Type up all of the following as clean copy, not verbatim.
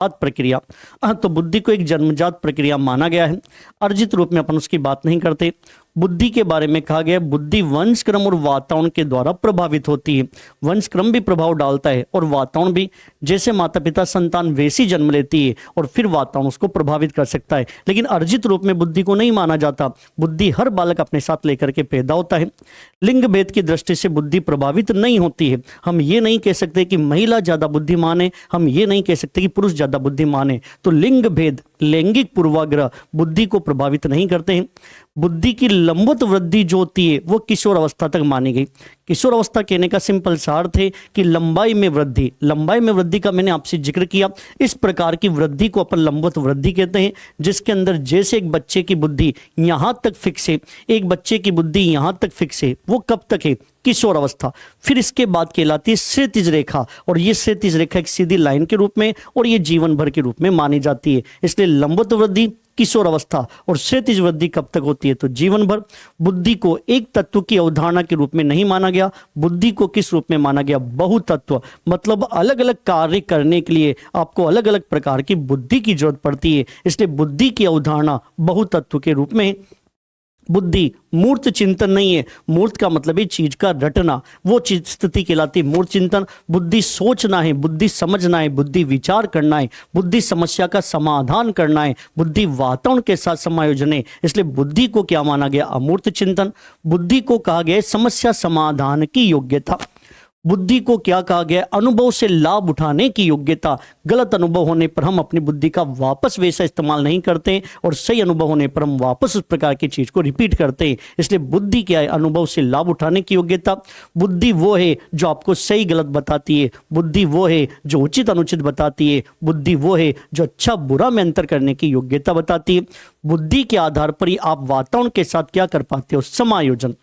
प्रक्रिया। तो बुद्धि को एक जन्मजात प्रक्रिया माना गया है, अर्जित रूप में अपन उसकी बात नहीं करते। बुद्धि के बारे में कहा गया है बुद्धि वंशक्रम और वातावरण के द्वारा प्रभावित होती है। वंशक्रम भी प्रभाव डालता है और वातावरण भी, जैसे माता पिता संतान वैसी जन्म लेती है और फिर वातावरण उसको प्रभावित कर सकता है, लेकिन अर्जित रूप में बुद्धि को नहीं माना जाता। बुद्धि हर बालक अपने साथ लेकर के पैदा होता है। लिंग भेद की दृष्टि से बुद्धि प्रभावित नहीं होती है। हम ये नहीं कह सकते कि महिला ज्यादा बुद्धिमान है, हम ये नहीं कह सकते कि पुरुष ज्यादा बुद्धिमान है। तो लिंग भेद, लैंगिक पूर्वाग्रह बुद्धि को प्रभावित नहीं करते हैं। बुद्धि की लंबवत वृद्धि जो होती है वो किशोर अवस्था तक मानी गई। किशोर अवस्था कहने का सिंपल सा अर्थ है कि लंबाई में वृद्धि, लंबाई में वृद्धि का मैंने आपसे जिक्र किया। इस प्रकार की वृद्धि को अपन लंबवत वृद्धि कहते हैं, जिसके अंदर जैसे एक बच्चे की बुद्धि यहां तक फिक्स है, एक बच्चे की बुद्धि यहां तक फिक्स है, वो कब तक है? किशोर अवस्था। फिर इसके बाद कहलाती है क्षैतिज रेखा, और ये क्षैतिज रेखा एक सीधी लाइन के रूप में और ये जीवन भर के रूप में मानी जाती है। इसलिए लंबवत वृद्धि किशोर अवस्था और क्षैतिज वृद्धि कब तक होती है? तो जीवन भर। बुद्धि को एक तत्व की अवधारणा के रूप में नहीं माना गया। बुद्धि को किस रूप में माना गया? बहुतत्व। मतलब अलग अलग कार्य करने के लिए आपको अलग अलग प्रकार की बुद्धि की जरूरत पड़ती है, इसलिए बुद्धि की अवधारणा बहुतत्व के रूप में। बुद्धि मूर्त चिंतन नहीं है। मूर्त का मतलब है चीज का रटना, वो चीज स्थिति कहलाती है मूर्त चिंतन। बुद्धि सोचना है, बुद्धि समझना है, बुद्धि विचार करना है, बुद्धि समस्या का समाधान करना है, बुद्धि वातावरण के साथ समायोजन है। इसलिए बुद्धि को क्या माना गया? अमूर्त चिंतन। बुद्धि को कहा गया समस्या समाधान की योग्यता। बुद्धि को क्या कहा गया? अनुभव से लाभ उठाने की योग्यता। गलत अनुभव होने पर हम अपनी बुद्धि का वापस वैसा इस्तेमाल नहीं करते और सही अनुभव होने पर हम वापस उस प्रकार की चीज को रिपीट करते हैं। इसलिए बुद्धि क्या है? अनुभव से लाभ उठाने की योग्यता। बुद्धि वो है जो आपको सही गलत बताती है। बुद्धि वो है जो उचित अनुचित बताती है। बुद्धि वो है जो अच्छा बुरा में अंतर करने की योग्यता बताती है। बुद्धि के आधार पर ही आप वातावरण के साथ क्या कर पाते हो? समायोजन।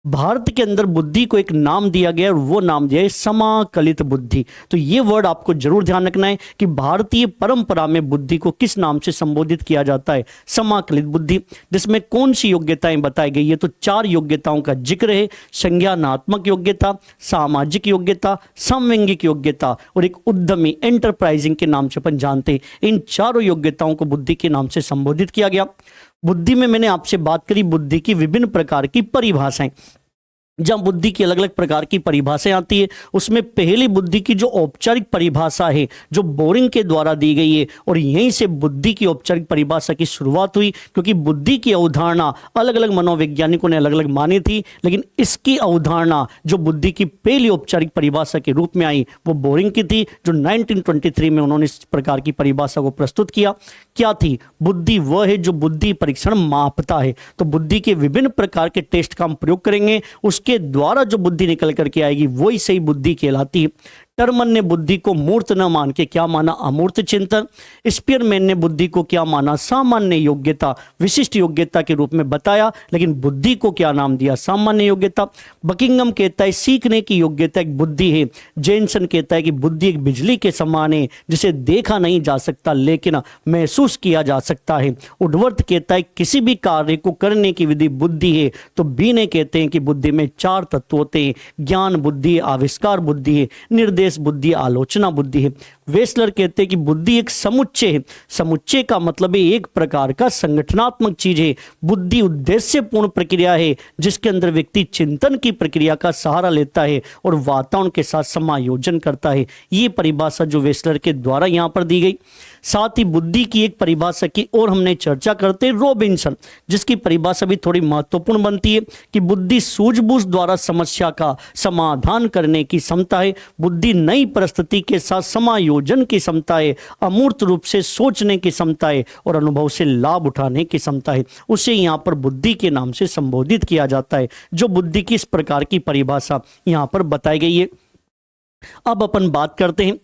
भारत के अंदर बुद्धि को एक नाम दिया गया और वो नाम दिया है समाकलित बुद्धि। तो ये वर्ड आपको जरूर ध्यान रखना है कि भारतीय परंपरा में बुद्धि को किस नाम से संबोधित किया जाता है? समाकलित बुद्धि। जिसमें कौन सी योग्यताएं बताई गई है? तो 4 योग्यताओं का जिक्र है। संज्ञानात्मक योग्यता, सामाजिक योग्यता, समलैंगिक योग्यता और एक उद्यमी एंटरप्राइजिंग के नाम से अपन जानते हैं। इन चारों योग्यताओं को बुद्धि के नाम से संबोधित किया गया। बुद्धि में मैंने आपसे बात करी बुद्धि की विभिन्न प्रकार की परिभाषाएं। जब बुद्धि की अलग अलग प्रकार की परिभाषाएं आती है, उसमें पहली बुद्धि की जो औपचारिक परिभाषा है जो बोरिंग के द्वारा दी गई है, और यहीं से बुद्धि की औपचारिक परिभाषा की शुरुआत हुई। क्योंकि बुद्धि की अवधारणा अलग अलग मनोवैज्ञानिकों ने अलग अलग मानी थी, लेकिन इसकी अवधारणा जो बुद्धि की पहली औपचारिक परिभाषा के रूप में आई वो बोरिंग की थी, जो 1923 में उन्होंने इस प्रकार की परिभाषा को प्रस्तुत किया। क्या थी? बुद्धि वह है जो बुद्धि परीक्षण मापता है। तो बुद्धि के विभिन्न प्रकार के टेस्ट का हम प्रयोग करेंगे, उसके द्वारा जो बुद्धि निकल करके आएगी वही सही बुद्धि कहलाती है। टर्मन ने बुद्धि को मूर्त न मान के क्या माना? अमूर्त चिंतन। स्पीयरमैन ने बुद्धि को क्या माना? सामान्य योग्यता, विशिष्ट योग्यता के रूप में बताया, लेकिन बुद्धि को क्या नाम दिया? सामान्य योग्यता। बकिंगम कहता है सीखने की योग्यता एक बुद्धि है। जेनसन कहता है कि बुद्धि एक बिजली के समान है जिसे देखा नहीं जा सकता लेकिन महसूस किया जा सकता है। उडवर्थ कहता है किसी भी कार्य को करने की विधि बुद्धि है। तो बीने कहते हैं कि बुद्धि में 4 तत्व होते हैं। ज्ञान बुद्धि है, आविष्कार बुद्धि है, निर्देश बुद्धि, आलोचना बुद्धि है। वेस्लर कहते हैं कि बुद्धि एक समुच्चय है। समुच्चय का मतलब है एक प्रकार का संगठनात्मक चीज है। बुद्धि उद्देश्यपूर्ण प्रक्रिया है जिसके अंदर व्यक्ति चिंतन की प्रक्रिया का सहारा लेता है और वातावरण के साथ समायोजन करता है। ये परिभाषा जो वेस्लर के द्वारा यहां पर दी गई। साथ ही बुद्धि की एक परिभाषा की और हमने चर्चा करते हैं रॉबिन्सन, जिसकी परिभाषा भी थोड़ी महत्वपूर्ण बनती है कि बुद्धि सूझबूझ द्वारा समस्या का समाधान करने की क्षमता है। बुद्धि नई परिस्थिति के साथ समायोजन की क्षमता है, अमूर्त रूप से सोचने की क्षमता है और अनुभव से लाभ उठाने की क्षमता है। उसे यहाँ पर बुद्धि के नाम से संबोधित किया जाता है, जो बुद्धि की इस प्रकार की परिभाषा यहाँ पर बताई गई है। अब अपन बात करते हैं